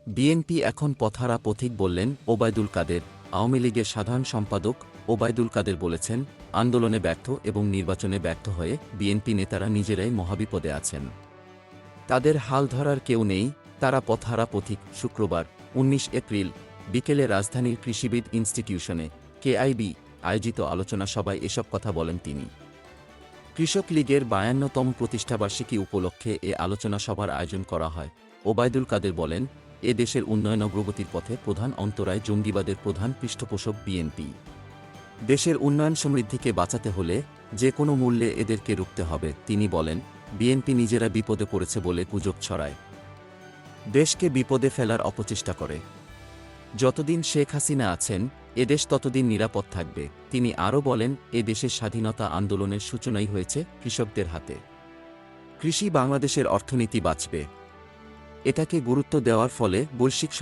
BNP এখন পথহারা পথিক বললেন ওবায়দুল কাদের। আওয়ামী লীগের সাধারণ সম্পাদক ওবায়দুল কাদের বলেছেন, আন্দোলনে ব্যর্থ এবং নির্বাচনে ব্যর্থ হয়ে বিএনপি নেতারা নিজেরাই মহাবিপদে আছেন। তাদের হাল ধরার কেউ নেই, তারা পথহারা পথিক। শুক্রবার ১৯ এপ্রিল বিকেলে রাজধানীর কৃষিবিদ ইনস্টিটিউশনে কেআইবি আয়োজিত আলোচনা সভায় এসব কথা বলেন তিনি। কৃষক লীগের ৫২তম প্রতিষ্ঠাবার্ষিকী উপলক্ষে এ আলোচনা সভার আয়োজন করা হয়। ওবায়দুল কাদের বলেন, এ দেশের উন্নয়ন অগ্রগতির পথে প্রধান অন্তরায় জঙ্গিবাদের প্রধান পৃষ্ঠপোষক বিএনপি। দেশের উন্নয়ন সমৃদ্ধিকে বাঁচাতে হলে যে কোনো মূল্যে এদেরকে রুখতে হবে। তিনি বলেন, বিএনপি নিজেরা বিপদে পড়েছে বলে গুজব ছড়ায়, দেশকে বিপদে ফেলার অপচেষ্টা করে। যতদিন শেখ হাসিনা আছেন এদেশ ততদিন নিরাপদ থাকবে। তিনি আরও বলেন, এ দেশের স্বাধীনতা আন্দোলনের সূচনাই হয়েছে কৃষকদের হাতে। কৃষি বাংলাদেশের অর্থনীতি বাঁচবে। এটাকে গুরুত্ব দেওয়ার ফলে বৈশ্বিক